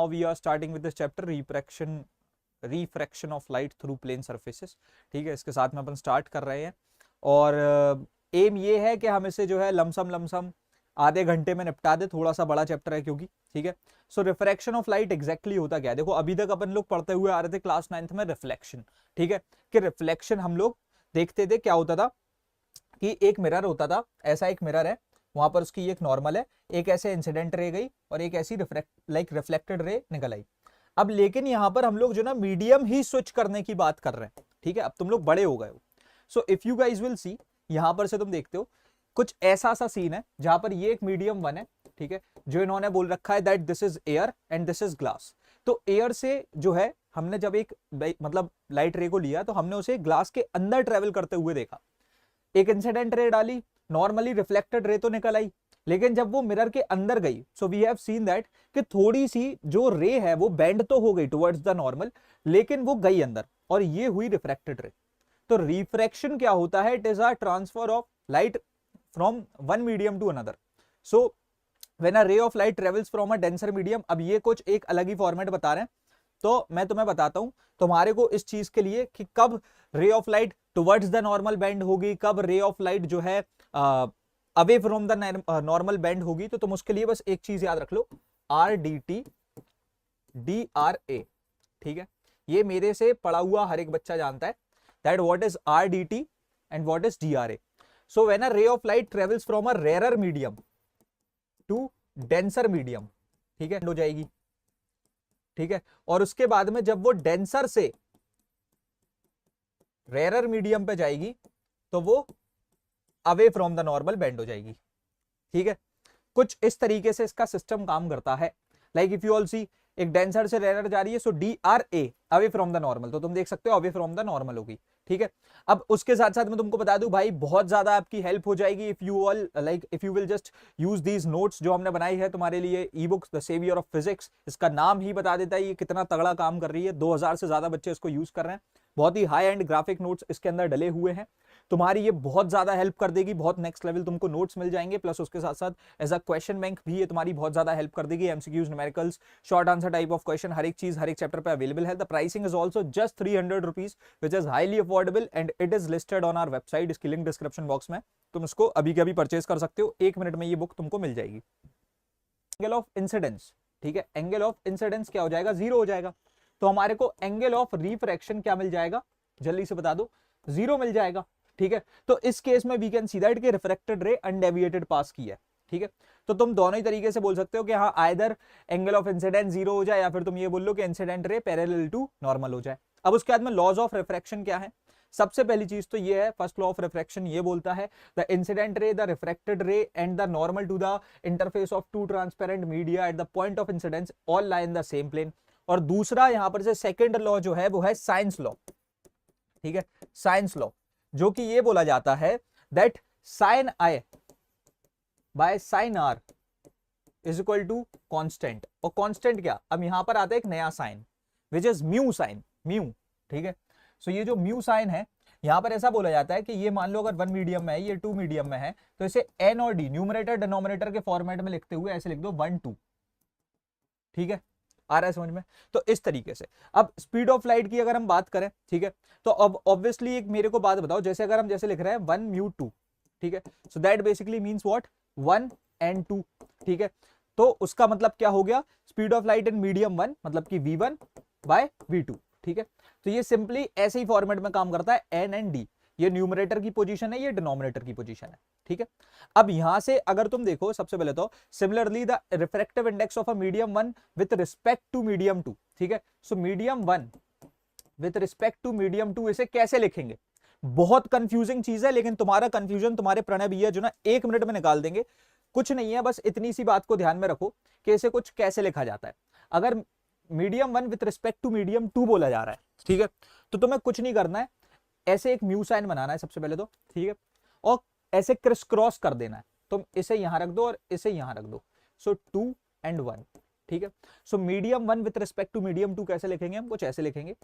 Now we are starting with this chapter refraction of light through plane surfaces। ठीक है, इसके साथ में अपन स्टार्ट कर रहे हैं और एम ये है कि हम इसे जो है लमसम आधे घंटे में निपटा दे। थोड़ा सा बड़ा चैप्टर है क्योंकि, ठीक है। सो रिफ्रैक्शन ऑफ लाइट एग्जैक्टली होता क्या है, देखो अभी तक अपन लोग पढ़ते हुए आ रहे थे क्लास 9th में रिफ्लेक्शन, ठीक है, कि रिफ्लेक्शन हम लोग देखते थे क्या होता था कि एक मिरर होता था, ऐसा एक मिरर है, वहां पर उसकी एक नॉर्मल है, एक ऐसे इंसिडेंट रे गई और एक ऐसी रिफ्लेक्टेड रे निकल आई। अब लेकिन यहां पर हम लोग जो ना मीडियम ही स्विच करने की बात कर रहे हैं, ठीक है। अब तुम लोग बड़े हो गए हो, so if you guys will see, यहां पर से तुम देखते हो कुछ ऐसा सा सीन है जहां पर ये एक मीडियम वन है, ठीक है, जो इन्होंने बोल रखा है that this is air and this is glass. तो एयर से जो है हमने जब एक मतलब लाइट रे को लिया तो हमने उसे ग्लास के अंदर ट्रेवल करते हुए देखा, एक इंसिडेंट रे डाली, नॉर्मली रिफ्लेक्टेड रे तो निकल आई, लेकिन जब वो मिरर के अंदर गई, so we have seen that कि थोड़ी सी जो रे है वो बेंड तो हो गई टुवर्ड्स द नॉर्मल, लेकिन वो गई अंदर और ये हुई रिफ्रैक्टेड रे। तो रिफ्रैक्शन क्या होता है, it is a transfer of light from one medium to another. So when a ray of light travels from a denser medium, अब ये कुछ एक अलग ही फॉर्मेट बता रहे हैं, तो मैं तुम्हें बताता हूं तुम्हारे को इस चीज के लिए कि कब रे of light towards the normal bend होगी, कब रे ऑफ लाइट जो है away from the normal bend होगी। तो तुम उसके लिए बस एक चीज याद रख लो, R D T D R A, ठीक है। ये मेरे से पढ़ा हुआ हर एक बच्चा जानता है that what is R D T and what is D R A. So when a ray of light travels from a rarer medium to denser medium, ठीक है, हो जाएगी, ठीक है, और उसके बाद में जब वो डेंसर से रेयर मीडियम पे जाएगी तो वो away from the normal bend हो जाएगी, ठीक है। कुछ इस तरीके से इसका सिस्टम काम करता है। Like if you all see, एक डेंसर से रेयर जा रही है, so D R A away from the normal, तो तुम देख सकते हो अवे फ्रॉम द नॉर्मल होगी, ठीक है। अब उसके साथ साथ मैं तुमको बता दूं भाई, बहुत ज्यादा आपकी हेल्प हो जाएगी if you all like if you will just use these notes जो हमने बनाई है तुम्हारे लिए, e books the saviour of physics. इसका नाम ही बता देता है ये कितना तगड़ा काम कर रही है। 2000 से ज्यादा बच्चे इसको यूज कर रहे हैं, बहुत ही हाई एंड ग्राफिक नोट्स इसके अंदर डले हुए हैं। तुम्हारी ये बहुत ज्यादा हेल्प कर देगी, बहुत नेक्स्ट लेवल तुमको नोट्स मिल जाएंगे, प्लस उसके साथ साथ एज अ क्वेश्चन बैंक भी ये तुम्हारी बहुत ज्यादा हेल्प कर देगी। MCQs, numericals, short answer type of question, हर एक चीज हर एक चैप्टर पे अवेलेबल है। The pricing is also just 300 rupees which is highly affordable and it is listed on our website. इसकी लिंक डिस्क्रिप्शन बॉक्स में, तुम इसको अभी के अभी परचेज कर सकते हो, 1 मिनट में ये बुक तुमको मिल जाएगी। एंगल ऑफ इंसिडेंस, ठीक है, एंगल ऑफ इंसिडेंस क्या हो जाएगा, 0 हो जाएगा। तो हमारे को एंगल ऑफ रिफ्रैक्शन क्या मिल जाएगा, जल्दी से बता दो, 0 मिल जाएगा, ठीक है। तो इस केस में वी कैन सी दैट कि रिफ्रैक्टेड रे अनडेविएटेड पास की है, ठीक है। तो तुम दोनों ही तरीके से बोल सकते हो कि हाँ, आइदर एंगल ऑफ इंसिडेंस 0 हो जाए या फिर तुम ये बोल लो कि incident ray parallel to normal हो जाए। अब उसके बाद में लॉज ऑफ रिफ्रैक्शन क्या है, सबसे पहली चीज तो ये है, फर्स्ट लॉ ऑफ रिफ्रैक्शन ये बोलता है the incident ray, the refracted ray and the normal to the interface of two transparent media at the point of incidence all lie in the same plane. और दूसरा यहां पर से second law जो है वो है साइंस लॉ, ठीक है, साइंस लॉ, जो कि ये बोला जाता है that sine i by sine r is equal to constant. और कांस्टेंट क्या, अब यहां पर आता है एक नया sine which is mu sine, mu, ठीक है। सो ये जो म्यू साइन है, यहां पर ऐसा बोला जाता है कि ये मान लो अगर 1 मीडियम में है, ये 2 मीडियम में है, तो इसे एन और डी न्यूमरेटर डिनोमिनेटर के फॉर्मेट में लिखते हुए ऐसे लिख दो 1 2, ठीक है, आ रहा है समझ में। तो इस तरीके से अब स्पीड ऑफ लाइट की अगर हम बात करें, ठीक है, तो अब ऑब्वियसली एक मेरे को बात बताओ, जैसे अगर हम जैसे लिख रहे हैं 1 म्यू 2, ठीक है, so that basically means what 1 and 2, ठीक है। तो उसका मतलब क्या हो गया, speed of light in medium 1 मतलब कि v1 बाय v2, ठीक है। तो ये सिंपली ऐसे ही फॉर्मेट में काम करता है, एन एंड डी, ये न्यूमरेटर की पोजीशन है, ये डिनोमिनेटर की पोजीशन है, ठीक है। अब यहां से अगर तुम देखो, सबसे पहले तो similarly the refractive index of a medium 1 with respect to medium 2, ठीक है। So medium 1 with respect to medium 2 इसे कैसे लिखेंगे, बहुत कंफ्यूजिंग चीज है, लेकिन तुम्हारा कंफ्यूजन तुम्हारे प्रणय भैया जो ना 1 मिनट में निकाल देंगे। कुछ नहीं है, बस इतनी सी बात को ध्यान में रखो कि इसे कुछ कैसे लिखा जाता है। अगर medium 1 with respect to medium 2 बोला जा रहा है, ठीक है, तो तुम्हें कुछ नहीं करना है, ऐसे एक म्यू साइन बनाना है सबसे पहले तो, ठीक है, और ऐसे क्रिस क्रॉस कर देना है। तुम इसे यहां रख दो और इसे यहां रख दो, सो 2 एंड 1, ठीक है। So medium 1 with respect to medium 2 कैसे लिखेंगे, हम कुछ ऐसे लिखेंगे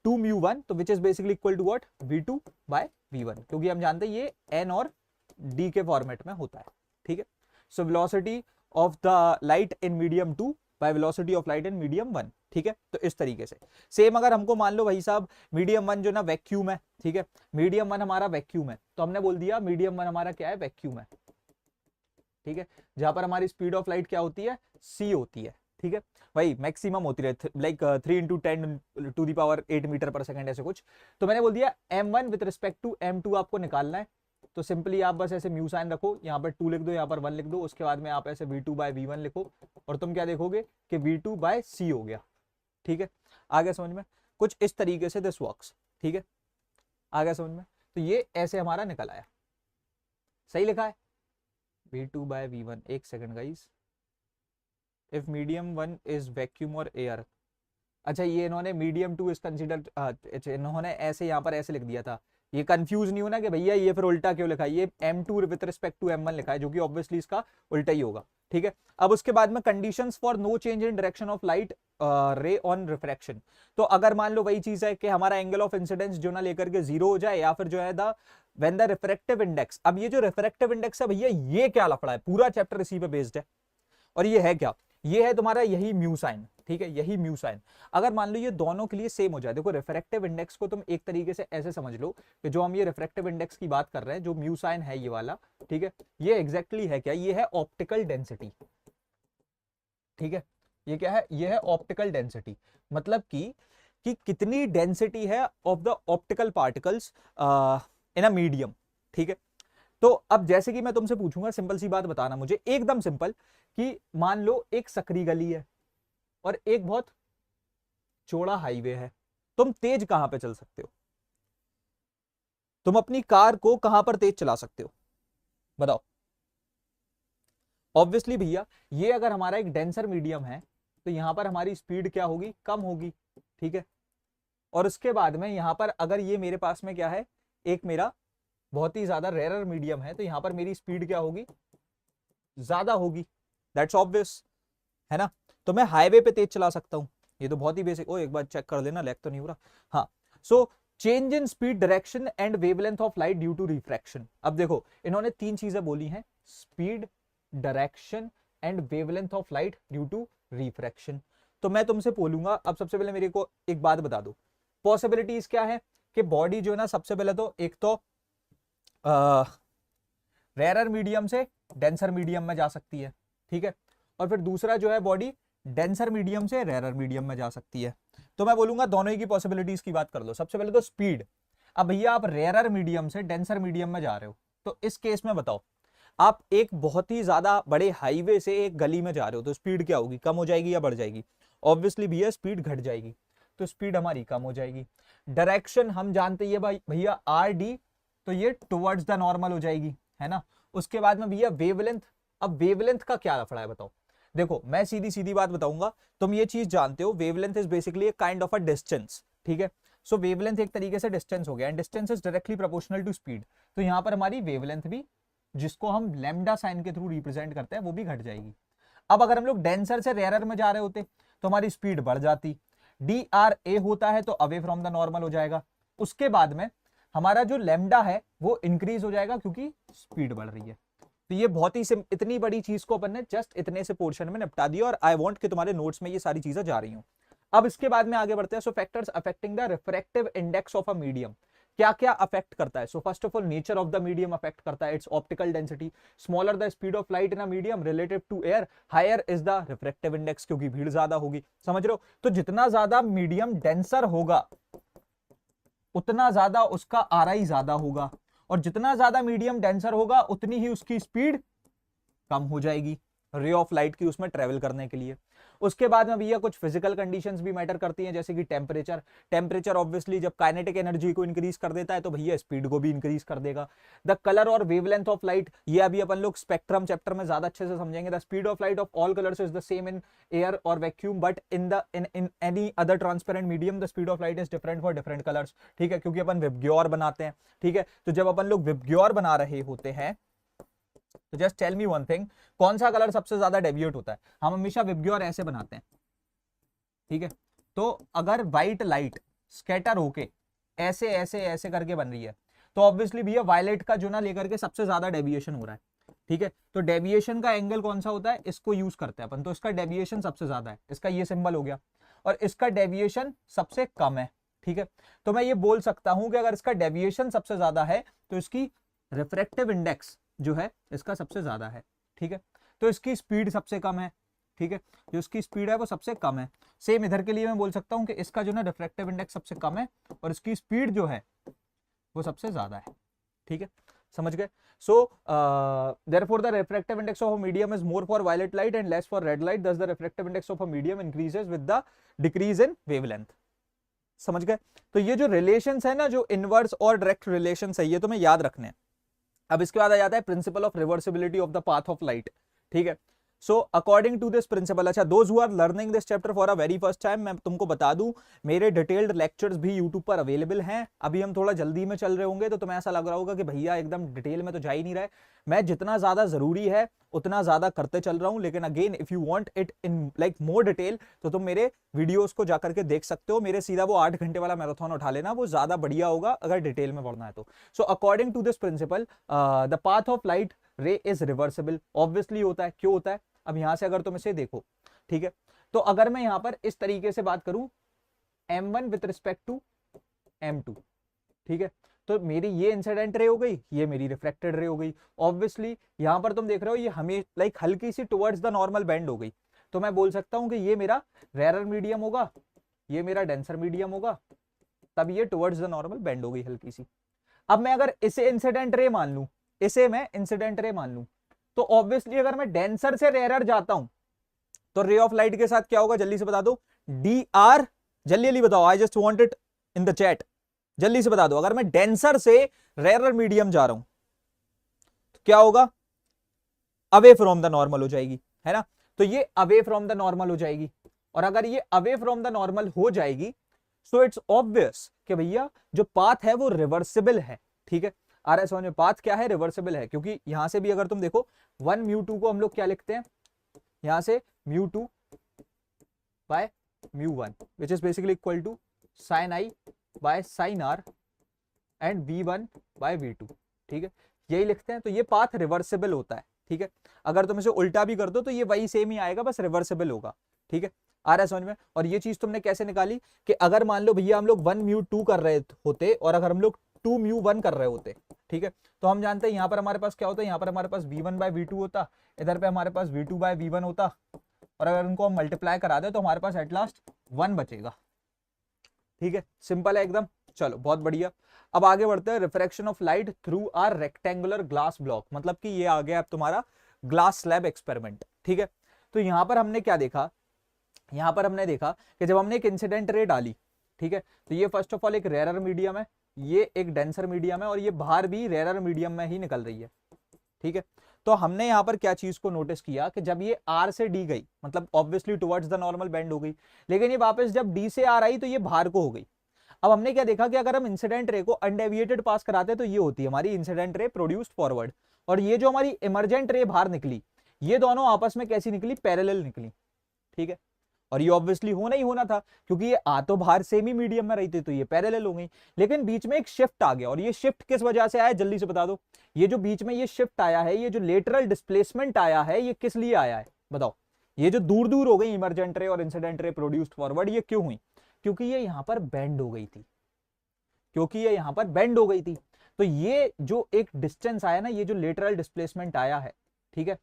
2 म्यू 1, तो which is basically equal to what v2 by v1, क्योंकि हम जानते हैं ये n और d के फॉर्मेट में होता है, ठीक है। So velocity of the light in medium 2 by velocity of light in medium 1। ठीक है, तो इस तरीके से सेम अगर हमको मान लो भाई साहब मीडियम 1 जो ना वैक्यूम है, ठीक है, मीडियम 1 हमारा वैक्यूम है, तो हमने बोल दिया मीडियम 1 हमारा क्या है, वैक्यूम है। ठीक है, जहां पर हमारी स्पीड ऑफ लाइट क्या होती है, c होती है। ठीक है, भाई मैक्सिमम होती है लाइक 3 × 10⁸ मीटर पर सेकंड ऐसे कुछ। तो मैंने बोल दिया m1 with respect to m2 आपको निकालना है, तो सिंपली आप बस ऐसे म्यू साइन रखो, यहाँ पर 2 लिख दो, यहाँ पर 1 लिख दो, उसके बाद में आप ऐसे v2/v1 लिखो और तुम क्या देखोगे कि v2/c हो गया। ठीक है, आ गया समझ में, कुछ इस तरीके से दिस वर्क्स। ठीक है, आ गया समझ में, तो ये ऐसे हमारा निकल आया, सही लिखा है v2/v1। एक second guys, if medium 1 is vacuum और एयर, अच्छा ये इन्होंने मीडियम 2 इज कंसिडर्ड, इन्होंने ऐसे यहाँ पर ऐसे लिख दिया था, ये कंफ्यूज नहीं होना कि भैया ये फिर उल्टा क्यों लिखा है, ये m2 with respect to m1 लिखा है, जो कि ऑब्वियसली इसका उल्टा ही होगा। ठीक है, अब उसके बाद में conditions for no change in direction of light ray on refraction. तो अगर मान लो वही चीज है कि हमारा एंगल ऑफ इंसिडेंस जो ना लेकर के 0 हो जाए, या फिर जो है the when the refractive index, अब ये जो रिफ्रैक्टिव इंडेक्स है भैया ये क्या लफड़ा है, पूरा चैप्टर इसी पे बेस्ड है। और ये है क्या, ये है तुम्हारा यही म्यू साइन। ठीक है, यही म्यू साइन। अगर मान लो ये दोनों के लिए सेम हो जाए, देखो रिफ्रैक्टिव इंडेक्स को तुम एक तरीके से ऐसे समझ लो कि जो हम ये रिफ्रैक्टिव इंडेक्स की बात कर रहे हैं, जो म्यू साइन है ये वाला, ठीक है, ये एग्जैक्टली है क्या, ये है ऑप्टिकल डेंसिटी। ठीक है, ये क्या है, ये है ऑप्टिकल डेंसिटी, मतलब कि कितनी डेंसिटी है of the optical particles in a medium. ठीक है, तो अब जैसे कि मैं तुमसे पूछूंगा, सिंपल सी बात बताना मुझे, एकदम सिंपल, कि मान लो एक सकरी गली है और एक बहुत चौड़ा हाईवे है, तुम तेज कहां पे चल सकते हो, तुम अपनी कार को कहां पर तेज चला सकते हो, बताओ। ऑब्वियसली भैया ये अगर हमारा एक डेंसर मीडियम है तो यहां पर हमारी स्पीड क्या होगी, कम होगी। ठीक है, और उसके बाद में यहां पर अगर ये मेरे पास में क्या है, एक मेरा बहुत ही ज्यादा रेयर मीडियम है, तो यहां पर मेरी स्पीड क्या होगी, ज्यादा होगी। दैट्स ऑब्वियस है ना, तो मैं हाईवे पे तेज चला सकता हूं, ये तो बहुत ही बेसिक। ओ एक बार चेक कर लेना, लैग तो नहीं हो रहा। हाँ, so change in speed, direction and wavelength of light due to refraction. अब देखो इन्होंने 3 चीजें बोली हैं, speed, direction and wavelength of light due to refraction. तो मैं तुमसे बोलूंगा, अब सबसे पहले मेरे को एक बात बता दो, पॉसिबिलिटीज क्या है कि बॉडी जो है ना, सबसे पहले तो एक तो रेयर मीडियम से डेंसर मीडियम में जा सकती है। ठीक है, और फिर दूसरा जो है बॉडी डेंसर मीडियम से रेयर मीडियम में जा सकती है। तो मैं बोलूंगा दोनों ही की पॉसिबिलिटीज की बात कर लो। सबसे पहले तो स्पीड, अब भैया आप रेयर मीडियम से डेंसर मीडियम में जा रहे हो, तो इस केस में बताओ, आप एक बहुत ही ज्यादा बड़े हाईवे से एक गली में जा रहे हो, तो स्पीड क्या होगी, कम हो जाएगी या बढ़ जाएगी, ऑब्वियसली भैया स्पीड घट जाएगी, तो स्पीड हमारी कम हो जाएगी। डायरेक्शन हम जानते ही है भाई भैया आर डी, तो ये टुवर्ड्स द नॉर्मल हो जाएगी, है ना। उसके बाद में भैया वेवलेंथ, अब वेवलेंथ का क्या लफड़ा है बताओ। देखो मैं सीधी सीधी बात बताऊंगा, तुम ये चीज जानते हो, wavelength is basically a kind of a distance. ठीक है, सो वेवलेंथ एक तरीके से डिस्टेंस हो गया, and distance is directly proportional to speed, तो यहां पर हमारी वेवलेंथ भी, जिसको हम लैम्डा साइन के थ्रू रिप्रेजेंट करते हैं, वो भी घट जाएगी। अब अगर हम लोग डेंसर से रेयर में जा रहे होते तो हमारी स्पीड बढ़ जाती, डी आर ए होता है तो अवे फ्रॉम द नॉर्मल हो जाएगा। उसके बाद में हमारा जो लैम्डा है वो इंक्रीज हो जाएगा क्योंकि स्पीड बढ़ रही है। तो ये बहुत ही इतनी बड़ी चीज को अपन ने जस्ट इतने से पोर्शन में निपटा दिया, और आई वांट कि तुम्हारे नोट्स में ये सारी चीजें जा रही हूं। अब इसके बाद में आगे बढ़ते हैं। So factors affecting the refractive index of a medium, क्या क्या अफेक्ट करता है। So first of all nature of the medium affect करता है, its optical density, smaller the speed of light in a medium relative to air, higher is the refractive index, क्योंकि भीड़ ज्यादा होगी, समझ रहे हो। तो जितना ज्यादा मीडियम डेंसर होगा उतना ज्यादा उसका आरआई ज्यादा होगा, और जितना ज्यादा मीडियम डेंसर होगा उतनी ही उसकी स्पीड कम हो जाएगी रे ऑफ लाइट की उसमें ट्रेवल करने के लिए। उसके बाद में भैया कुछ फिजिकल कंडीशंस भी मैटर करती हैं, जैसे कि टेम्परेचर। टेम्परेचर ऑब्वियसली जब काइनेटिक एनर्जी को इंक्रीज कर देता है तो भैया स्पीड को भी इंक्रीज कर देगा। द कलर और वेवलेंथ ऑफ लाइट, ये अभी अपन लोग स्पेक्ट्रम चैप्टर में ज्यादा अच्छे से समझेंगे। The speed of light of all colours is the same in air और vacuum, but in any other transparent medium the speed of light is different for different colours. ठीक है, क्योंकि अपन विबग्योर बनाते हैं। ठीक है, तो जब अपन लोग विबग्योर बना रहे होते हैं तो just tell me one thing, कौन सा कलर सबसे ज्यादा डेविएट होता है। हम हमेशा विबग्योर ऐसे बनाते हैं, ठीक है। तो अगर व्हाइट लाइट स्कैटर होके ऐसे ऐसे ऐसे करके बन रही है तो ऑब्वियसली भैया वायलेट का जो ना लेकर के सबसे ज्यादा डेविएशन हो रहा है। ठीक है। तो डेविएशन का एंगल कौन सा होता है, इसको यूज करते हैं अपन, तो इसका डेविएशन सबसे ज्यादा है, इसका ये सिंबल हो गया, और इसका डेविएशन सबसे कम है। ठीक है, तो मैं ये बोल सकता हूं कि अगर इसका डेविएशन सबसे ज्यादा है तो इसकी रिफ्रैक्टिव इंडेक्स जो है इसका सबसे ज्यादा है। ठीक है, तो इसकी स्पीड सबसे कम है। ठीक है, जो इसकी स्पीड है वो सबसे कम है। सेम इधर के लिए मैं बोल सकता हूं कि इसका जो ना रिफ्रैक्टिव इंडेक्स सबसे कम है और इसकी स्पीड जो है वो सबसे ज्यादा है। ठीक है, समझ गए। सो therefore the refractive index of a medium is more for violet light and less for red light, thus the refractive index of a medium increases with the decrease in wavelength। समझ गए। तो ये जो रिलेशंस है ना, जो inverse और direct relations है, ये तुम्हें याद रखने हैं। अब इसके बाद आ जाता है principle of reversibility of the path of light. ठीक है, so according to this principle, अच्छा those who are learning this chapter for a very first time, मैं तुमको बता दूं मेरे डिटेल्ड लेक्चर्स भी यूट्यूब पर अवेलेबल हैं। अभी हम थोड़ा जल्दी में चल रहे होंगे तो तुम्हें ऐसा लग रहा होगा कि भैया एकदम डिटेल में तो जा ही नहीं रहा है। मैं जितना ज्यादा जरूरी है उतना ज्यादा करते चल रहा हूं, लेकिन again if you want it in like more detail तो तुम मेरे वीडियोस को जाकर के देख सकते हो। मेरे सीधा वो 8 घंटे वाला मैराथन उठा लेना, वो ज्यादा बढ़िया होगा अगर डिटेल में पढ़ना है तो। So according to this principle the path of light ray is reversible. Obviously होता है, क्यों होता है? अब यहां से अगर तुम इसे देखो, ठीक है, तो अगर मैं यहां पर इस तरीके से बात करूं m1 with respect to m2, ठीक है, तो मेरी ये इंसिडेंट रे हो गई, ये मेरी रिफ्लेक्टेड रे हो गई। ऑब्वियसली यहां पर तुम देख रहे हो ये हमें लाइक हल्की सी टुवर्ड्स द नॉर्मल बेंड हो गई, तो मैं बोल सकता हूं कि ये मेरा रेयर मीडियम होगा, ये मेरा डेंसर मीडियम होगा, तब ये टुवर्ड्स द नॉर्मल बेंड हो गई हल्की सी। अब मैं अगर इसे इंसिडेंट रे मान लूं, इसे मैं इंसिडेंट रे मान लूं, तो ऑब्वियसली अगर मैं डेंसर से रेयर जाता हूं तो रे ऑफ लाइट के साथ क्या होगा, जल्दी से बता दो। डी आर, जल्दी बताओ, आई just want it in the chat, जल्दी से बता दो। अगर मैं डेंसर से रेयर मीडियम जा रहा हूं तो क्या होगा, अवे फ्रॉम द नॉर्मल हो जाएगी, है ना। तो ये अवे फ्रॉम द नॉर्मल हो जाएगी, और अगर ये अवे फ्रॉम द नॉर्मल हो जाएगी सो इट्स ऑब्वियस कि भैया जो पाथ है वो रिवर्सिबल है। ठीक है, आ रहा है समझ में, पाथ क्या है, रिवर्सिबल है, क्योंकि यहां से भी अगर तुम देखो 1 μ2 को हम लोग क्या लिखते हैं, यहां से μ2 by μ1 which is basically equal to sin i by sin r and v1 by v2। ठीक है, यही लिखते हैं, तो ये पाथ रिवर्सिबल होता है। ठीक है, अगर तुम इसे उल्टा भी कर दो तो ये वही सेम ही आएगा, बस रिवर्सिबल होगा। ठीक है, आ रहा है समझ में। और ये चीज तुमने कैसे निकाली कि अगर मान लो भैया हम लोग 1 μ2 कर रहे होते और अगर हम लोग 2 μ1 कर रहे होते, ठीक है, तो हम जानते हैं यहां पर हमारे पास क्या होता है, यहां पर हमारे पास v1 बाय v2 होता, इधर पे हमारे पास v2 बाय v1 होता, और अगर उनको हम मल्टीप्लाई करा दे तो हमारे पास एट लास्ट 1 बचेगा। ठीक है, सिंपल है एकदम। चलो बहुत बढ़िया, अब आगे बढ़ते हैं। Refraction of light through a rectangular glass block, मतलब कि ये आ गया अब तुम्हारा ग्लास स्लैब एक्सपेरिमेंट। ठीक है, तो यहां पर हमने क्या देखा, यहां पर हमने देखा कि जब हमने एक इंसिडेंट रे डाली, ठीक है, तो ये फर्स्ट ऑफ ऑल एक रेयर मीडियम है, ये एक डेंसर मीडियम है, और ये बाहर भी रेयर मीडियम में ही निकल रही है। ठीक है, तो हमने यहां पर क्या चीज को नोटिस किया कि जब ये आर से डी गई, मतलब obviously towards the normal bend हो गई, लेकिन ये वापस जब डी से आर आई तो ये बाहर को हो गई। अब हमने क्या देखा कि अगर हम इंसिडेंट रे को अनडेविएटेड पास कराते तो ये होती है हमारी इंसिडेंट रे प्रोड्यूस्ड फॉरवर्ड, और ये जो हमारी इमर्जेंट रे बाहर निकली, ये दोनों आपस में कैसी निकली, पैरेलल निकली। ठीक है, और ये ऑब्वियसली होना ही होना था क्योंकि ये आ तो बाहर सेम ही मीडियम में रही थी, तो ये पैरेलल हो गई। लेकिन बीच में एक शिफ्ट आ गया, और ये शिफ्ट किस वजह से आया, जल्दी से बता दो। ये जो बीच में ये शिफ्ट आया है, ये जो लेटरल डिस्प्लेसमेंट आया है, ये किस लिए आया है बताओ। ये जो दूर दूर हो गई इमर्जेंट रे और इंसिडेंट रे प्रोड्यूस्ड फॉरवर्ड, ये क्यों हुई, क्योंकि ये यहां पर बेंड हो गई थी, क्योंकि ये यहां पर बेंड हो गई थी। तो ये जो एक डिस्टेंस आया ना, ये जो लेटरल डिस्प्लेसमेंट आया है, ठीक है,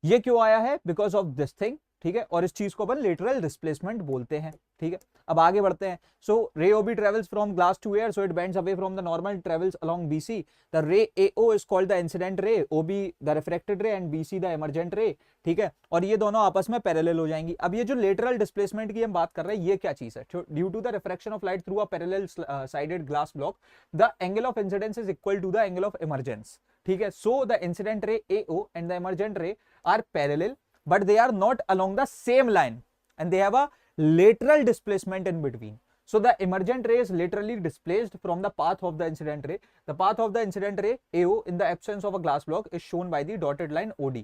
ये क्यों आया है, बिकॉज ऑफ दिस थिंग। ठीक है, और इस चीज को अपन लेटरल डिस्प्लेसमेंट बोलते हैं। ठीक है, अब आगे बढ़ते हैं। So ray OB travels from glass to air, so it bends away from the normal, travels along BC. The ray AO is called the incident ray, OB the refracted ray and BC the emergent ray. ठीक है, और ये दोनों आपस में parallel हो जाएंगी। अब ये जो लेटरल डिस्प्लेसमेंट की हम बात कर रहे हैं, ये क्या चीज है, due to the refraction of light through a parallel sided glass block, the angle of incidence is equal to the angle of emergence. ठीक है, so the incident ray AO and the emergent ray are parallel, but they are not along the same line and they have a lateral displacement in between. So the emergent ray is laterally displaced from the path of the incident ray. The path of the incident ray AO in the absence of a glass block is shown by the dotted line OD.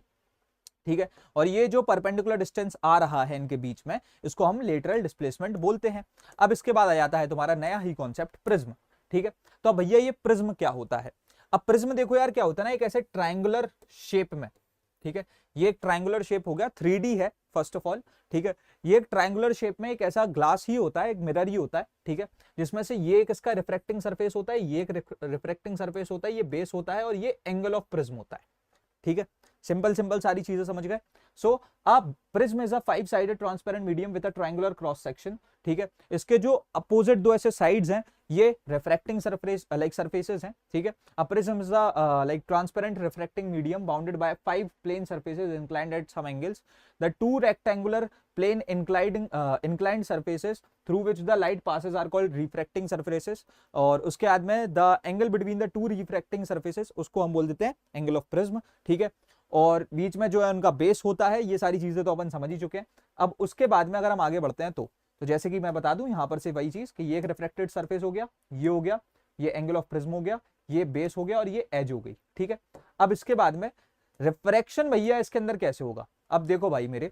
ठीक है, और ये जो perpendicular distance आ रहा है इनके बीच में, इसको हम लेटरल डिस्प्लेसमेंट बोलते हैं। अब इसके बाद आ जाता है तुम्हारा नया ही कॉन्सेप्ट, प्रिज्म। ठीक है, तो अब भैया ये प्रिज्म क्या होता है। अब प्रिज्म देखो यार क्या होता है ना, एक ऐसे ट्रायंगुलर शेप में, ठीक है, ये एक ट्रायंगुलर शेप हो गया, 3D है फर्स्ट ऑफ ऑल, ठीक है, ये एक ट्रायंगुलर शेप में एक ऐसा ग्लास ही होता है, एक मिरर ही होता है, ठीक है, जिसमें से ये एक इसका रिफ्रैक्टिंग सरफेस होता है, ये एक रिफ्रैक्टिंग सरफेस होता है, ये बेस होता है और ये एंगल ऑफ प्रिज्म होता है, ठीक है, सिंपल सिंपल सारी चीजें समझ गए। So a prism is a 5 sided transparent medium with a triangular cross section, ठीक है, इसके जो अपोजिट दो ऐसे साइड्स हैं ये रिफ्रैक्टिंग सरफेस लाइक सरफेसेस हैं, ठीक है, a prism is a like transparent refracting medium bounded by 5 plane surfaces inclined at some angles, the 2 rectangular plane inclined surfaces through which the light passes are called refracting surfaces, और उसके बाद में the angle between the 2 refracting surfaces उसको हम बोल देते हैं angle of prism, ठीक है, और बीच में जो है उनका बेस होता है, ये सारी चीजें तो अपन समझ ही चुके हैं। अब उसके बाद में अगर हम आगे बढ़ते हैं तो जैसे कि मैं बता दूं यहां पर से वही चीज कि ये एक रिफ्लेक्टेड सरफेस हो गया, ये हो गया, ये एंगल ऑफ प्रिज्म हो गया, ये बेस हो गया और ये एज हो गई, ठीक है। अब इसके बाद में रिफ्रैक्शन भैया इसके अंदर कैसे होगा, अब देखो भाई मेरे,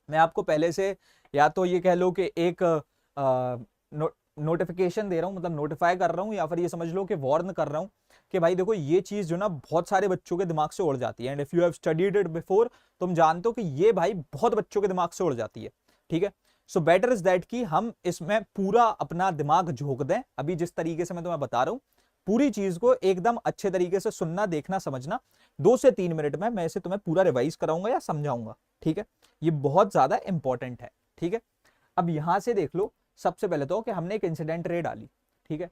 मैं आपको पहले से या तो ये कह लो कि एक नोटिफिकेशन दे रहा हूं, मतलब नोटिफाई कर रहा हूं, या फिर ये समझ लो कि वार्न कर रहा हूं कि भाई देखो ये चीज जो ना बहुत सारे बच्चों के दिमाग से उड़ जाती है, and if you have studied it before, तुम जानते हो कि ये भाई बहुत बच्चों के दिमाग से उड़ जाती है, ठीक है। सो बेटर इज दैट कि हम इसमें पूरा अपना दिमाग झोंक दें, अभी जिस तरीके से मैं तुम्हें बता रहा हूं पूरी चीज को एकदम अच्छे तरीके से सुनना, देखना, समझना, 2 से 3 मिनट में मैं इसे तुम्हें पूरा रिवाइज कराऊंगा या समझाऊंगा, ठीक है, ये बहुत ज्यादा इंपॉर्टेंट है, ठीक है। अब यहां से देख लो सबसे पहले तो कि हमने एक इंसिडेंट रे डाली, ठीक है,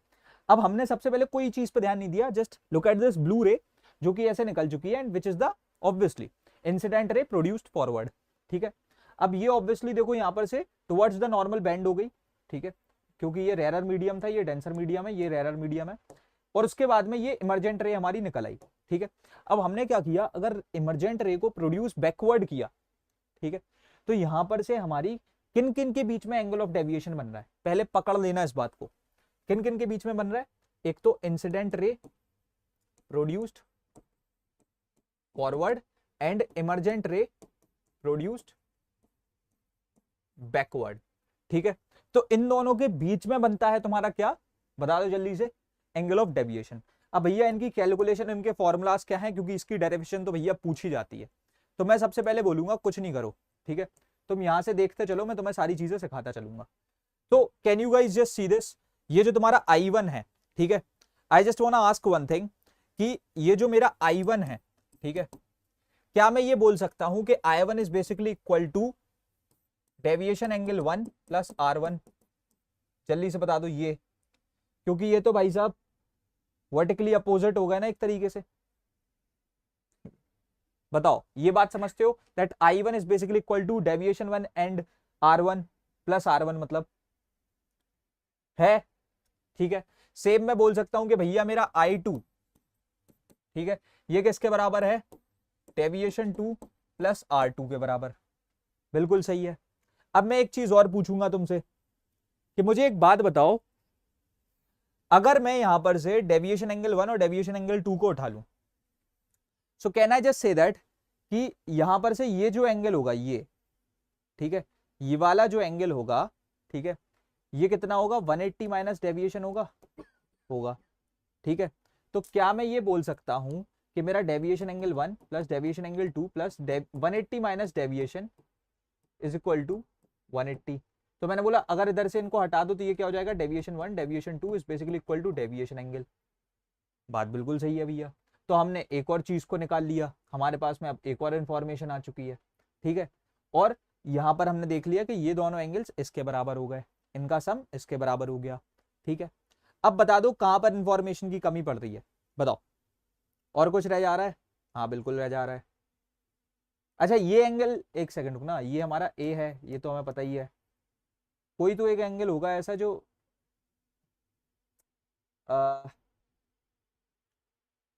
अब हमने सबसे पहले कोई चीज पर ध्यान नहीं दिया, just look at this blue रे जो कि ऐसे निकल चुकी है, and which is the obviously incident ray produced forward, ठीक है। अब ये ऑब्वियसली देखो यहां पर से टुवर्ड्स द नॉर्मल बेंड हो गई, ठीक है, क्योंकि ये रेरर मीडियम था, ये डेंसर मीडियम है, ये रेरर मीडियम है, और उसके बाद में ये इमरजेंट रे हमारी निकल आई, ठीक है। अब हमने क्या किया, अगर इमरजेंट रे को प्रोड्यूस बैकवर्ड किया, ठीक है, तो यहां पर से हमारी किन किन के बीच में एंगल ऑफ डेविएशन बन रहा है, पहले पकड़ लेना इस बात को, किन किन के बीच में बन रहा है, एक तो incident ray produced forward and emergent ray produced backward, ठीक है। तो इन दोनों के बीच में बनता है तुम्हारा क्या, बता दो जल्दी से, एंगल ऑफ डेविएशन। अब भैया इनकी कैलकुलेशन, इनके फॉर्मूलाज क्या हैं, क्योंकि इसकी डेरिवेशन तो भैया पूछी जाती है, तो मैं सबसे पहले बोलूंगा कुछ नहीं करो, ठीक है, तुम यहां से देखते चलो, मैं तुम्हें सारी चीजें सिखाता चलूंगा। तो can you guys just see this, ये जो तुम्हारा I1 है, ठीक है, I just want to ask one thing कि ये जो मेरा I1 है, ठीक है, क्या मैं ये बोल सकता हूं कि I1 is basically equal to deviation angle 1 plus R1, जल्दी से बता दो ये, क्योंकि ये तो भाई साहब वर्टिकली अपोजिट हो गया ना एक तरीके से, बताओ ये बात समझते हो, that I1 is basically equal to deviation 1 and R1 plus R1 मतलब है, ठीक है। सेम मैं बोल सकता हूं कि भैया मेरा I2, ठीक है, ये किसके बराबर है, डेविएशन 2 प्लस R2 के बराबर, बिल्कुल सही है। अब मैं एक चीज और पूछूंगा तुमसे कि मुझे एक बात बताओ, अगर मैं यहां पर से डेविएशन एंगल 1 और डेविएशन एंगल 2 को उठा लूं, so can I just say that कि यहां पर से ये जो एंगल होगा ये, ठीक है, ये वाला जो एंगल होगा, ठीक है, ये कितना होगा, 180 माइनस डेविएशन होगा, ठीक है। तो क्या मैं ये बोल सकता हूं कि मेरा deviation angle 1 plus deviation angle 2 plus 180 minus deviation is equal to 180, तो मैंने बोला अगर इधर से इनको हटा दो तो ये क्या हो जाएगा, deviation 1 deviation 2 is basically equal to deviation angle, बात बिल्कुल सही है भैया। तो हमने एक और चीज को निकाल लिया, हमारे पास में अब एक और इंफॉर्मेशन आ चुकी है, ठीक है, और यहां पर हमने देख लिया कि ये दोनों एंगल्स इसके बराबर हो गए, इनका सम इसके बराबर हो गया, ठीक है। अब बता दो कहां पर इंफॉर्मेशन की कमी पड़ रही है, बताओ, और कुछ रह जा रहा है, हाँ बिल्कुल रह जा रहा है। अच्छा ये एंगल, एक सेकंड रुकना, ये हमारा ए है, ये तो हमें पता ही है, कोई तो एक एंगल होगा ऐसा जो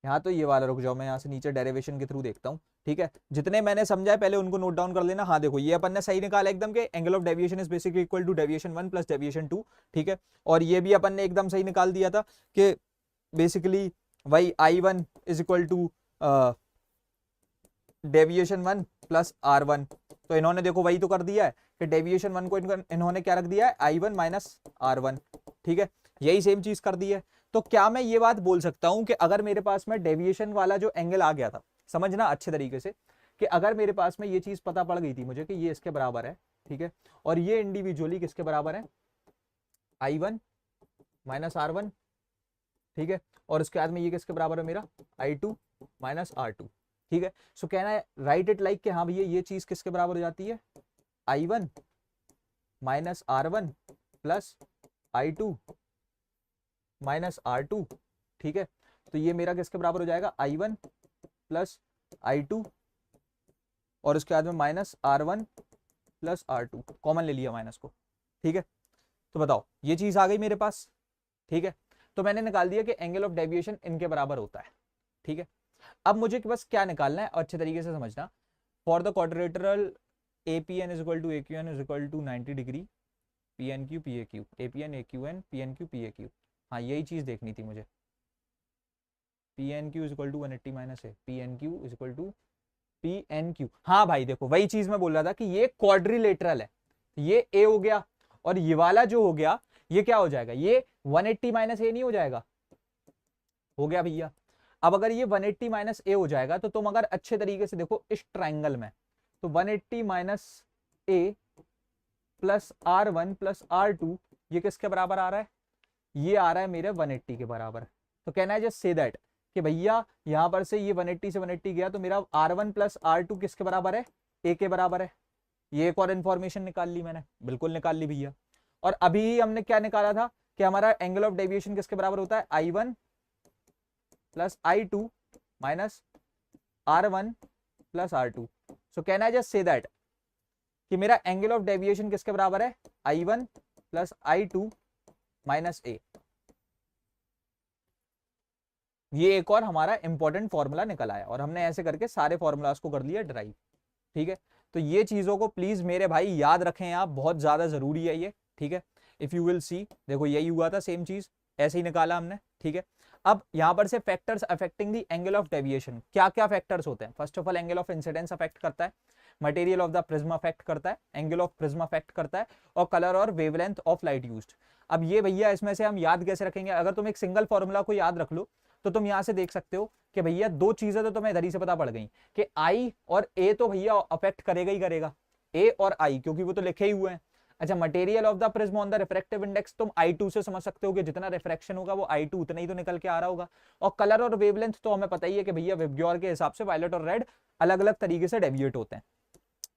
यहाँ तो ये वाला, रुक जाओ मैं यहाँ से नीचे डेरिवेशन के थ्रू देखता हूँ, ठीक है, जितने मैंने समझा पहले उनको नोट डाउन कर लेना। हाँ देखो ये अपन ने सही निकाला एकदम के angle of deviation is basically equal to deviation 1 plus deviation 2, ठीक है, और ये भी अपन ने एकदम सही निकाल दिया था कि बेसिकली वही I1 is equal to deviation 1 plus R1, तो इन्होंने देखो वही तो कर दिया है कि डेविएशन 1 को इन्होंने क्या रख दिया है, I1 माइनस R1, ठीक है, यही सेम चीज कर दी है। तो क्या मैं ये बात बोल सकता हूं कि अगर मेरे पास में डेविएशन वाला जो एंगल आ गया था, समझना अच्छे तरीके से, कि अगर मेरे पास में ये चीज पता पड़ गई थी मुझे कि ये इसके बराबर है, ठीक है, और ये इंडिविजुअली किसके बराबर है, I1 माइनस R1, ठीक है, और उसके बाद में ये किसके बराबर है मेरा, I2 माइनस R2, ठीक है। सो कहना है राइट इट लाइक कि हाँ भैया ये चीज किसके बराबर हो जाती है, I1 minus R1 plus I2 minus R2, ठीक है। तो ये मेरा किसके बराबर हो जाएगा, I1 प्लस I2 और उसके बाद में minus R1 plus R2, common ले लिया माइनस को, ठीक है। तो बताओ ये चीज आ गई मेरे पास, ठीक है। तो मैंने निकाल दिया कि एंगल ऑफ डेविएशन इनके बराबर होता है, ठीक है। अब मुझे बस क्या निकालना है, अच्छे तरीके से समझना, for the quadrilateral APN is equal to AQN is equal to 90 degree PNQ PAQ, APN AQN PNQ PAQ, हाँ यही चीज देखनी थी मुझे, PNQ is equal to 180 minus है, PNQ is equal to PNQ, हाँ भाई देखो वही चीज मैं बोल रहा था कि ये क्वाड्रिलेटरल है, ये A हो गया, और ये वाला जो हो गया ये क्या हो जाएगा, ये 180 माइनस A नहीं हो जाएगा, हो गया भैया। अब अगर ये 180 माइनस A हो जाएगा तो तुम अगर अच्छे तरीके से देखो इस ट्राइंगल में, तो 180 minus A plus R1 plus R2 ये किसके बराबर आ रहा है, ये आ रहा है मेरे 180 के बराबर। तो कहना है जस्ट से दैट कि भैया यहां पर से ये 180 से 180 गया तो मेरा R1 प्लस R2 किसके बराबर है, A के बराबर है। ये एक और इन्फॉर्मेशन निकाल ली मैंने, बिल्कुल निकाल ली भैया। और अभी हमने क्या निकाला था कि हमारा एंगल ऑफ डेविएशन किसके बराबर होता है, I1 plus I2 minus R1 plus R2। सो कहना है जस्ट से दैट कि मेरा एंगल ऑफ डेविएशन किसके बराबर है, I1 plus I2 minus A। ये एक और हमारा इंपॉर्टेंट फॉर्मूला निकल आया और हमने ऐसे करके सारे फॉर्मूलाज को कर लिया ड्राइव, ठीक है। तो ये चीजों को प्लीज मेरे भाई याद रखें आप, बहुत ज्यादा जरूरी है ये, ठीक है। इफ यू विल सी, देखो यही हुआ था, सेम चीज ऐसे ही निकाला हमने, ठीक है। अब यहां पर से factors affecting the angle of deviation, क्या क्या फैक्टर्स होते हैं, first of all angle of incidence affect करता है, material of the prism affect करता है, एंगल ऑफ प्रिज्म अफेक्ट करता है, और कलर और वेवलेंथ ऑफ लाइट यूज्ड। अब ये भैया इसमें से हम याद कैसे रखेंगे, अगर तुम एक सिंगल फॉर्मूला को याद रख लो तो तुम यहां से देख सकते हो कि भैया दो चीजें तो तुम्हें इधर ही से पता पड़ गई कि I और A तो भैया अफेक्ट करेगा ही करेगा, A और I, क्योंकि वो तो लिखे ही हुए हैं। अच्छा, material of the prism on the refractive index तुम I2 से समझ सकते हो कि जितना रिफ्रैक्शन होगा वो I2 उतना ही तो निकल के आ रहा होगा। और कलर और वेवलेंथ तो हमें पता ही है कि भैया विबग्योर के हिसाब से वायलेट और रेड अलग अलग तरीके से डेविएट होते हैं।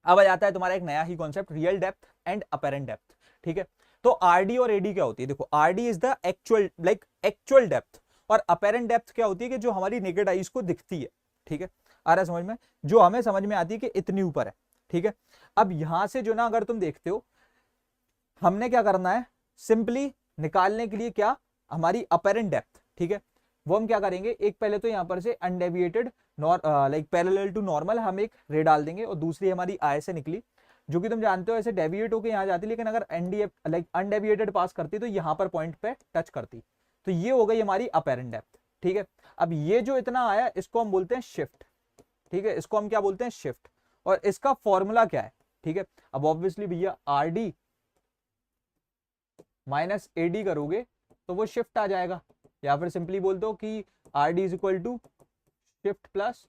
अब आ जाता है तुम्हारा एक नया ही concept, real depth and apparent depth, ठीक है। तो आरडी और एडी क्या होती है, देखो RD is the actual actual depth, और अपेरेंट डेप्थ क्या होती है कि जो हमारी नेकेड आईज को दिखती है, ठीक है। आ रहा है समझ में, जो हमें समझ में आती है कि इतनी ऊपर है, ठीक है। अब यहां से जो ना अगर तुम देखते हो, हमने क्या करना है, सिंपली निकालने के लिए क्या, हमारी अपेरेंट डेप्थ, ठीक है, वो हम क्या करेंगे, एक पहले तो यहां पर से undeviated like parallel to normal हम एक रे डाल देंगे, और दूसरी हमारी आई से निकली जो कि तुम जानते हो ऐसे डेविएट होकर यहां जाती, लेकिन अगर लाइक अनडेविएटेड पास करती तो यहां पर पॉइंट पे टच करती। तो ये हो गई हमारी अपेरेंट डेप्थ, ठीक है। अब ये जो इतना आया इसको हम बोलते हैं शिफ्ट, ठीक है, इसको हम क्या बोलते हैं, शिफ्ट। और इसका फॉर्मूला क्या है, ठीक है। अब ऑब्वियसली भैया R D minus A D करोगे तो वो शिफ्ट आ जाएगा, या फिर सिंपली बोल दो कि R D is equal to shift plus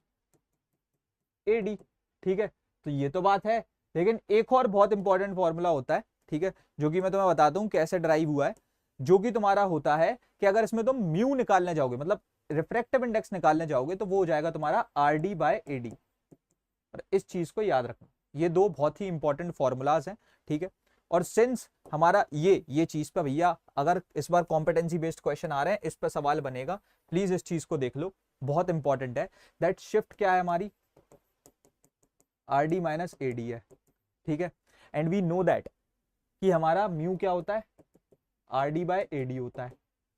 A D, ठीक है। तो ये तो बात है, लेकिन एक और बहुत इंपॉर्टेंट फॉर्मूला होता है, ठीक है, जो कि मैं तुम्हें बताता हूं कैसे ड्राइव हुआ है, जो कि तुम्हारा होता है कि अगर इसमें तुम म्यू निकालने जाओगे, मतलब रिफ्रैक्टिव इंडेक्स निकालने जाओगे, तो वो हो जाएगा तुम्हारा R D by A D. इस चीज को याद रखना, ये दो बहुत ही इंपॉर्टेंट फॉर्मूलाज हैं, ठीक है। और सिंस हमारा ये चीज पे भैया अगर इस बार कॉम्पिटेंसी बेस्ड क्वेश्चन आ रहे हैं, इस पर सवाल बनेगा, प्लीज इस चीज को देख लो, बहुत इंपॉर्टेंट है। दैट शिफ्ट क्या है हमारी, R D minus A D है, ठीक है। एंड वी नो दैट कि हमारा म्यू क्या होता है, R D by A D होता है,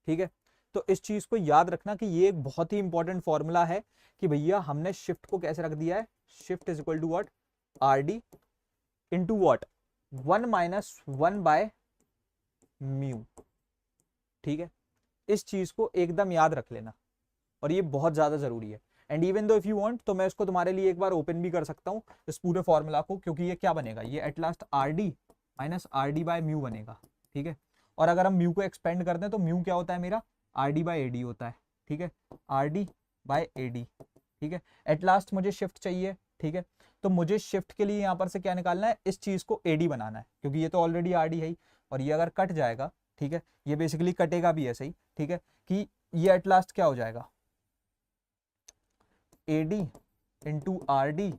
ठीक है। तो इस चीज को याद रखना कि ये एक बहुत ही इंपॉर्टेंट फॉर्मूला है कि भैया हमने शिफ्ट को कैसे रख दिया है, shift is equal to what, R D into what, 1 minus 1 by mu, ठीक है। इस चीज को एकदम याद रख लेना, और ये बहुत ज्यादा जरूरी है। And even though if you want तो मैं इसको तुम्हारे लिए एक बार ओपन भी कर सकता हूँ इस पूरे फॉर्मूला को, क्योंकि ये क्या बनेगा, ये at last R D minus are D by mu बनेगा, ठीक है। और अगर हम म्यू को एक्सपेंड करते हैं तो म्यू क्या होता है मेरा, R D by A D होता है, ठीक है, R D by A D, ठीक है। एट लास्ट मुझे शिफ्ट चाहिए, ठीक है, तो मुझे शिफ्ट के लिए यहाँ पर से क्या निकालना है, इस चीज को ए डी बनाना है, क्योंकि ये तो ऑलरेडी आर डी है ही, और ये अगर कट जाएगा, ठीक है, ये बेसिकली कटेगा भी ऐसे ही, ठीक है, कि ये एट लास्ट क्या हो जाएगा, A D into R D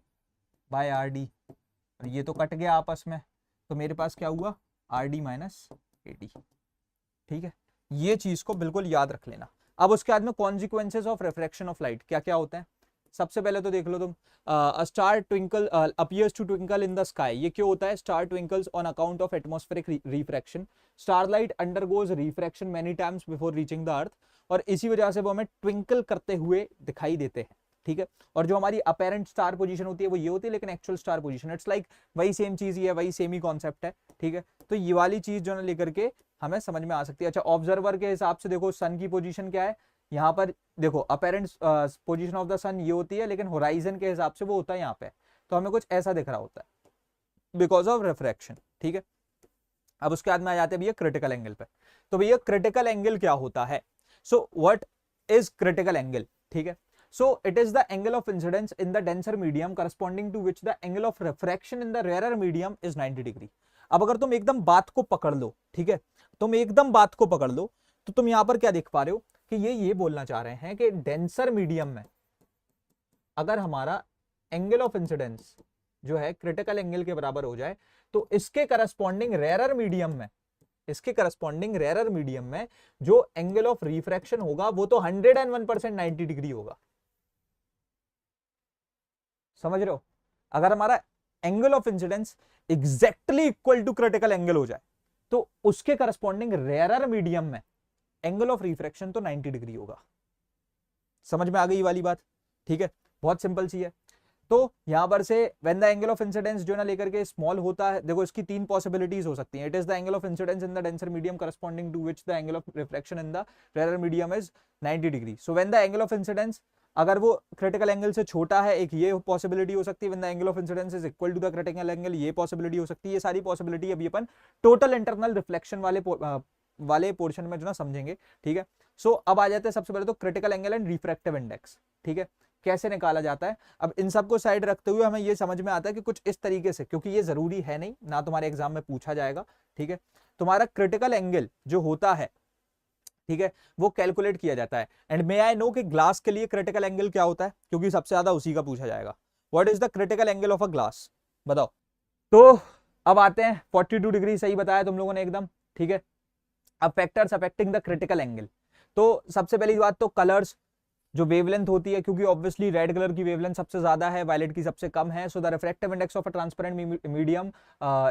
by R D, और ये तो कट गया आपस में, तो मेरे पास क्या हुआ, आर डी माइनस ए डी, ठीक है। ये चीज को बिल्कुल याद रख लेना। अब उसके बाद में consequences of refraction of light क्या क्या होते हैं। सबसे पहले तो देख लो तुम, star twinkle appears to twinkle in the sky, ये क्यों होता है, star twinkles on account of atmospheric refraction, starlight undergoes refraction many times before reaching the earth, और इसी वजह से वो हमें ट्विंकल करते हुए दिखाई देते हैं, ठीक है। और जो हमारी अपेरेंट स्टार पोजीशन होती है वो ये होती है, लेकिन actual star position it's like वही सेम चीज ही है, वही सेम ही कॉन्सेप्ट है, ठीक है। तो ये वाली चीज जो है लेकर के हमें समझ में आ सकती है। अच्छा, ऑब्जर्वर के हिसाब से देखो सन की पोजीशन क्या है, यहाँ पर देखो अपेरेंट पोजीशन ऑफ द सन ये होती है, लेकिन होराइजन के हिसाब से वो होता है यहाँ पे, तो हमें कुछ ऐसा दिख रहा होता है बिकॉज ऑफ रिफ्रैक्शन, ठीक है। अब उसके बाद में आ जाते हैं भैया क्रिटिकल एंगल पे। तो भैया क्रिटिकल एंगल क्या होता है, so what is critical angle, ठीक है। So it is the angle of incidence in the denser medium corresponding to which the angle of refraction in the rarer medium is 90 degree. अब अगर तुम एकदम बात को पकड़ लो, ठीक है, तुम एकदम बात को पकड़ लो, तो तुम यहां पर क्या देख पा रहे हो कि ये बोलना चाह रहे हैं कि डेंसर मीडियम में अगर हमारा एंगल ऑफ इंसिडेंस जो है क्रिटिकल एंगल के बराबर हो जाए, तो इसके करस्पॉन्डिंग रेरर मीडियम में, इसके करस्पॉन्डिंग रेरर मीडियम में जो एंगल ऑफ रिफ्रैक्शन होगा वो तो 101% 90 डिग्री होगा। समझ रहे हो, अगर हमारा angle of incidence exactly equal to critical angle हो जाए, तो उसके करस्पॉन्डिंग रेयरर मीडियम में एंगल ऑफ रिफ्रैक्शन तो 90 डिग्री होगा। समझ में आ गई वाली बात, ठीक है, बहुत सिंपल सी है। तो यहां पर से when the angle of incidence जो ना लेकर के स्मॉल होता है, देखो इसकी तीन पॉसिबिलिटीज हो सकती हैं। It is the angle of incidence in the denser medium corresponding to which the angle of refraction in the rarer medium is 90 degree. So when the angle of incidence अगर वो क्रिटिकल एंगल से छोटा है, एक ये possibility हो सकती है, when the angle of incidence is equal to the critical angle, ये पॉसिबिलिटी हो सकती है। ये सारी पॉसिबिलिटी अभी अपन टोटल इंटरनल रिफ्लेक्शन वाले पोर्शन में जो ना समझेंगे, ठीक है। सो अब आ जाते हैं सबसे पहले तो critical angle and refractive index, ठीक है, कैसे निकाला जाता है। अब इन सबको साइड रखते हुए हमें ये समझ में आता है कि कुछ इस तरीके से, क्योंकि ये जरूरी है नहीं ना, तुम्हारे एग्जाम में पूछा जाएगा, ठीक है। तुम्हारा क्रिटिकल एंगल जो होता है, ठीक है, वो कैलकुलेट किया जाता है। एंड मे आई नो कि ग्लास के लिए क्रिटिकल एंगल क्या होता है, क्योंकि सबसे ज्यादा उसी का पूछा जाएगा। What is the critical angle of a glass, बताओ। तो अब आते हैं 42 डिग्री, सही बताया तुम लोगों ने एकदम, ठीक है। अब factors affecting the critical angle, तो सबसे पहली बात तो कलर्स, जो वेवलेंथ होती है, क्योंकि ऑब्वियसली रेड कलर की वेवलेंथ सबसे ज्यादा है, वायलेट की सबसे कम है। So the refractive index of a transparent medium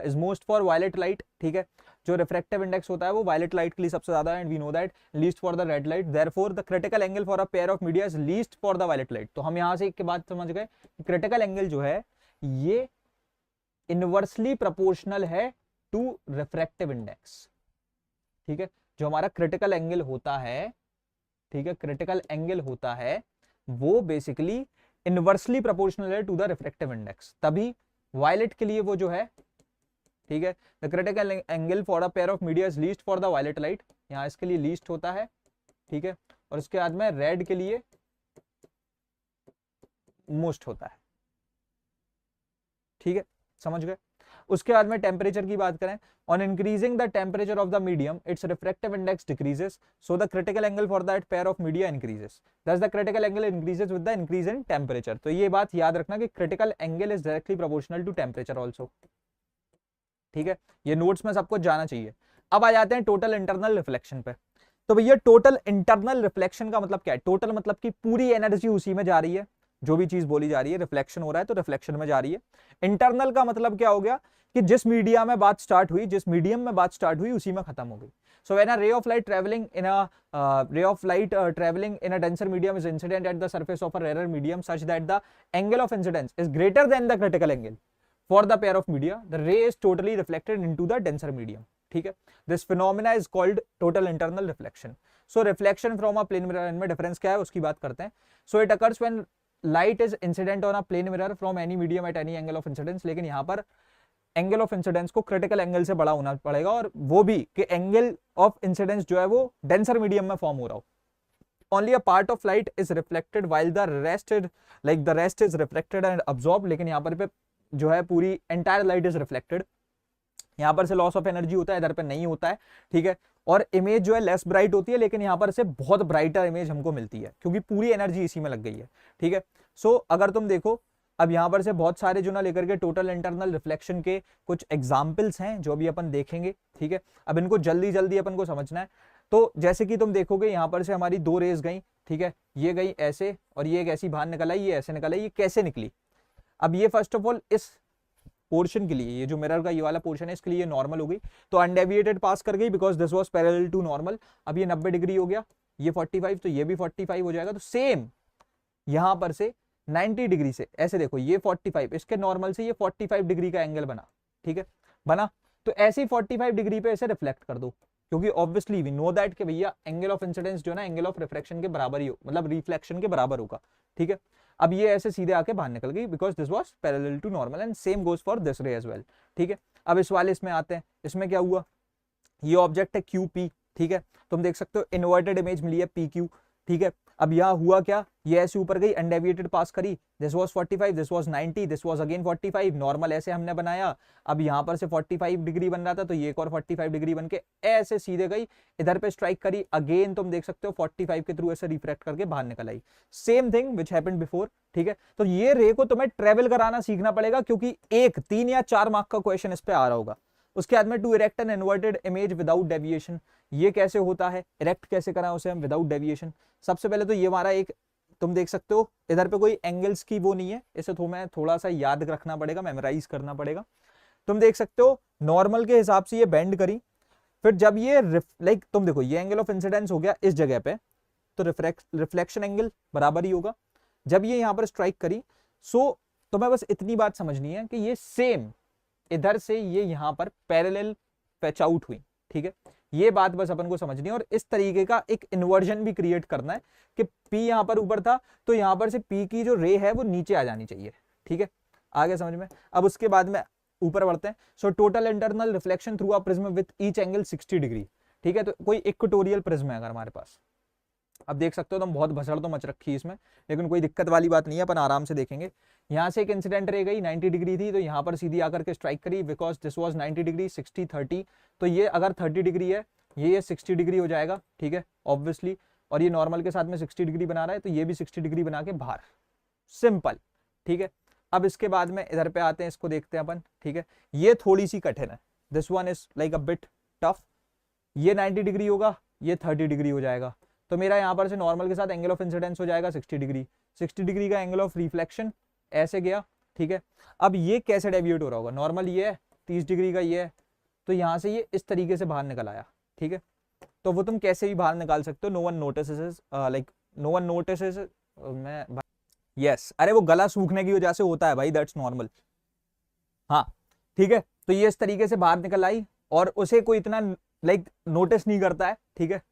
is most for violet light, ठीक है। जो रिफ्रैक्टिव इंडेक्स होता है वो वायलेट लाइट के लिए सबसे ज्यादा है, and we know that least for the red light, therefore the critical angle for a pair of media is least for the violet light. तो हम यहां से एक बात समझ गए, क्रिटिकल एंगल जो है ये इनवर्सली प्रोपोर्शनल है टू रिफ्रैक्टिव इंडेक्स, ठीक है। जो हमारा क्रिटिकल एंगल होता है, ठीक है, क्रिटिकल एंगल होता है वो बेसिकली इनवर्सली प्रोपोर्शनल है टू द रिफ्रैक्टिव इंडेक्स, तभी वायलेट के लिए वो जो है, ठीक है, the critical angle for a pair of media is least for the violet light, यहां इसके लिए लीस्ट होता है, ठीक है। और इसके बाद में रेड के लिए मोस्ट होता है, ठीक है, समझ गए। उसके बाद में टेम्परेचर की बात करें, on increasing the temperature of the medium its refractive index decreases, so the critical angle for that pair of media increases, thus the critical angle increases with the increase in temperature. तो ये बात याद रखना कि critical angle is directly proportional to temperature also, ठीक है, ये notes में सबको जाना चाहिए। अब आ जाते हैं टोटल इंटरनल रिफ्लेक्शन पे। तो भैया टोटल इंटरनल रिफ्लेक्शन का मतलब क्या है, टोटल मतलब कि पूरी एनर्जी उसी में जा रही है, जो भी चीज बोली जा रही है, रिफ्लेक्शन हो रहा है तो रिफ्लेक्शन में जा रही है। इंटरनल का मतलब क्या हो गया कि जिस मीडिया में बात स्टार्ट हुई, जिस मीडियम में बात स्टार्ट हुई उसी में खत्म हो गई। सो when a ray of light travelling in a denser medium is incident at the surface of a rarer medium such that the angle of incidence is greater than the critical angle for the pair of media, the ray is totally reflected into the denser medium, ठीक है। This phenomena is called total internal reflection. So reflection from a plane mirror, इनमें difference क्या है उसकी बात करते हैं। So it occurs when light is incident on a plane mirror from any medium at any angle of incidence, लेकिन यहाँ पर एंगल ऑफ इंसिडेंस को क्रिटिकल एंगल से बड़ा होना पड़ेगा, और वो भी कि एंगल ऑफ इंसिडेंस जो है वो डेंसर मीडियम में फॉर्म हो रहा हो, only a part of light is reflected while the rest is like the rest is reflected and absorbed, लेकिन यहाँ पर पे जो है पूरी entire light is reflected, यहाँ पर से लॉस ऑफ एनर्जी होता है, इधर पे नहीं होता है, ठीक है। और इमेज जो है लेस ब्राइट होती है, लेकिन यहाँ पर से बहुत ब्राइटर इमेज हमको मिलती है क्योंकि पूरी एनर्जी इसी में लग गई है, ठीक है। सो अगर तुम देखो अब यहाँ पर से बहुत सारे जो ना लेकर के टोटल इंटरनल रिफ्लेक्शन के कुछ एग्जाम्पल्स हैं जो भी अपन देखेंगे, ठीक है। अब इनको जल्दी जल्दी अपन को समझना है। तो जैसे कि तुम देखोगे यहाँ पर से हमारी दो रेज गई, ठीक है, ये गई ऐसे और ये एक ऐसी बाहर निकल आई, ये ऐसे निकल आई, ये कैसे निकली? अब ये फर्स्ट ऑफ ऑल इस पोर्शन के लिए, ये जो मिरर का ये वाला पोर्शन है इसके लिए नॉर्मल हो गई, तो अनडेविएटेड पास कर गई because this was parallel to normal. अब ये 90 डिग्री हो गया, ये 45, तो ये भी 45 हो जाएगा। तो सेम यहां पर से 90 डिग्री से ऐसे देखो, ये 45, इसके नॉर्मल से ये 45 डिग्री का एंगल बना, ठीक है, बना। तो ऐसे ही 45 डिग्री पे ऐसे रिफ्लेक्ट कर दो, क्योंकि ऑब्वियसली वी नो दैट कि भैया एंगल ऑफ इंसिडेंस जो है ना एंगल ऑफ रिफ्लेक्शन के बराबर ही हो, मतलब रिफ्लेक्शन के बराबर होगा, ठीक है। अब ये ऐसे सीधे आके बाहर निकल गई because this was parallel to normal and same goes for this ray as well, ठीक है। अब इस वाले इसमें आते हैं, इसमें क्या हुआ, ये ऑब्जेक्ट है क्यू पी, ठीक है, तुम देख सकते हो इन्वर्टेड इमेज मिली है पी क्यू, ठीक है। अब यहाँ हुआ क्या, ये ऐसे ऊपर गई, अनडेविएटेड पास करी, this was 45, this was 90, this was again 45, normal ऐसे हमने बनाया। अब यहाँ पर से 45 डिग्री बन रहा था, तो ये एक और 45 डिग्री बन के ऐसे सीधे गई, इधर पे स्ट्राइक करी, अगेन तुम देख सकते हो 45 के थ्रू ऐसे रिफ्रैक्ट करके बाहर निकल आई। Same thing which happened before, ठीक है। तो ये रे को तुम्हें ट्रेवल कराना सीखना पड़ेगा, क्योंकि 1, 3 या 4 मार्क का क्वेश्चन इस पे आ रहा होगा। उसके बाद में to erect an inverted image without deviation, ये कैसे होता है, इरेक्ट कैसे करा उसे हम विदाउट डेविएशन। सबसे पहले तो ये हमारा एक, तुम देख सकते हो इधर पे कोई एंगल्स की वो नहीं है, इसे तुम्हें थोड़ा सा याद रखना पड़ेगा, मेमोराइज करना पड़ेगा। तुम देख सकते हो नॉर्मल के हिसाब से ये बेंड करी, फिर जब ये लाइक तुम देखो ये एंगल ऑफ इंसिडेंस हो गया इस जगह पे, तो रिफ्लेक्शन एंगल बराबर ही होगा। जब ये यहाँ पर स्ट्राइक करी, सो तुम्हें बस इतनी बात समझनी है कि ये सेम इधर से ये यहाँ पर पैरेलल फैच आउट हुई, ठीक है। ये बात बस अपन को समझनी है और इस तरीके का एक इन्वर्जन भी क्रिएट करना है कि P यहाँ पर ऊपर था, तो यहाँ पर से P की जो रे है वो नीचे आ जानी चाहिए, ठीक है। आगे समझ में। अब उसके बाद में ऊपर बढ़ते हैं। So total internal reflection through a prism with each angle 60 degree, ठीक है। तो कोई इक्वेटोरियल प्रिज्म है अगर हमारे पास, अब देख सकते हो तुम, बहुत भसड़ तो मच रखी है इसमें, लेकिन कोई दिक्कत वाली बात नहीं है, अपन आराम से देखेंगे। यहाँ से एक इंसिडेंट रह गई 90 डिग्री थी, तो यहाँ पर सीधी आकर के स्ट्राइक करी बिकॉज दिस वाज 90 डिग्री, 60 30, तो ये अगर 30 डिग्री है ये 60 डिग्री हो जाएगा, ठीक है, ऑब्वियसली। और ये नॉर्मल के साथ में 60 डिग्री बना रहा है, तो ये भी 60 डिग्री बना के बाहर, सिंपल, ठीक है। अब इसके बाद में इधर पे आते हैं, इसको देखते हैं अपन, ठीक है। ये थोड़ी सी कठिन है, this one is like a bit tough. ये 90 डिग्री होगा, ये 30 डिग्री हो जाएगा, तो मेरा यहाँ पर से नॉर्मल के साथ एंगल ऑफ इंसिडेंस हो जाएगा 60 डिग्री, 60 डिग्री का एंगल ऑफ रिफ्लेक्शन ऐसे गया, ठीक है। अब ये कैसे डेविएट हो रहा होगा, नॉर्मल ये है 30 डिग्री का, ये है, तो यहाँ से ये इस तरीके से बाहर निकल आया, ठीक है। तो वो तुम कैसे भी बाहर निकाल सकते हो, no one notices, like no one notices. मैं यस, अरे वो गला सूखने की वजह से होता है भाई, दैट्स नॉर्मल, हाँ, ठीक है। तो ये इस तरीके से बाहर निकल आई और उसे कोई इतना लाइक नोटिस नहीं करता है, ठीक है।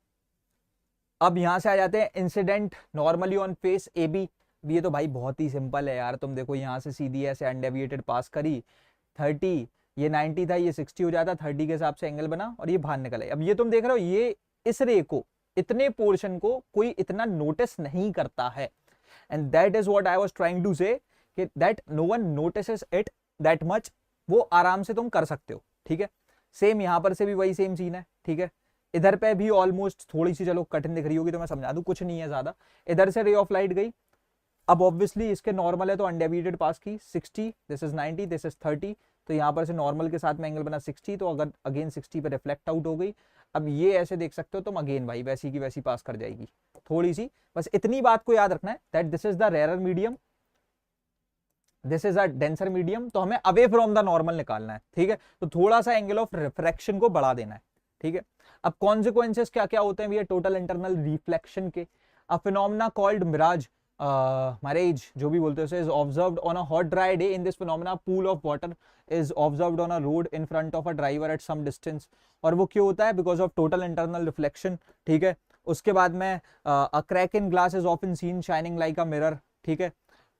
अब यहां से आ जाते हैं incident normally on face A B. ये तो भाई बहुत ही सिंपल है यार, तुम देखो यहाँ से सीधी ऐसे अनडेविएटेड पास करी, 30, ये 90 था, ये 60 हो जाता, 30 के हिसाब से एंगल बना और ये बाहर निकल आई। अब ये तुम देख रहे हो, ये इस रे को, इतने पोर्शन को कोई इतना नोटिस नहीं करता है, and that is what I was trying to say, that no one notices it that much, वो आराम से तुम कर सकते हो, ठीक है। सेम यहाँ पर से भी वही सेम सीन है, ठीक है। इधर पे भी ऑलमोस्ट थोड़ी सी चलो कठिन दिख रही होगी, तो मैं समझा दूं, कुछ नहीं है ज्यादा। इधर से रे ऑफ लाइट गई, अब ऑब्वियसली इसके नॉर्मल है तो अनडेविएटेड पास की, 60, दिस इज 90, दिस इज 30, तो यहाँ पर से नॉर्मल के साथ में एंगल बना 60, तो अगर अगेन 60 पे रिफ्लेक्ट आउट हो गई। अब ये ऐसे देख सकते हो तुम, अगेन भाई वैसी की वैसी पास कर जाएगी, थोड़ी सी बस इतनी बात को याद रखना है that this is the rare medium, this is a denser medium, तो हमें अवे फ्रॉम द नॉर्मल निकालना है, ठीक है। तो थोड़ा सा एंगल ऑफ रिफ्रैक्शन को बढ़ा देना है, ठीक है। अब कॉन्सिक्वेंसेस क्या क्या होते हैं भैया टोटल इंटरनल रिफ्लेक्शन के, a phenomena called mirage, mirage जो भी बोलते हैं, is observed on a hot dry day. In this phenomena pool of water is observed on a road in front of a driver at some distance, और वो क्यों होता है, because of total internal reflection, ठीक है। उसके बाद में a crack in glass is often seen shining like a mirror, ठीक है।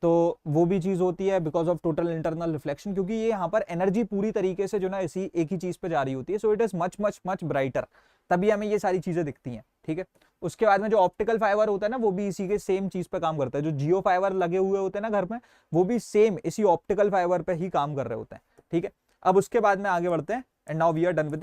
तो वो भी चीज होती है because of total internal reflection, क्योंकि ये यहाँ पर एनर्जी पूरी तरीके से जो ना इसी एक ही चीज पे जा रही होती है, so it is much much much brighter, तभी हमें ये सारी चीजें दिखती हैं, ठीक है। उसके बाद में जो ऑप्टिकल फाइबर होता है ना वो भी इसी के सेम चीज पे काम करता है। जो जियो फाइबर लगे हुए होते हैं ना घर में, वो भी सेम इसी ऑप्टिकल फाइबर पे ही काम कर रहे होते हैं। ठीक है, अब उसके बाद में आगे बढ़ते हैं and now we are done with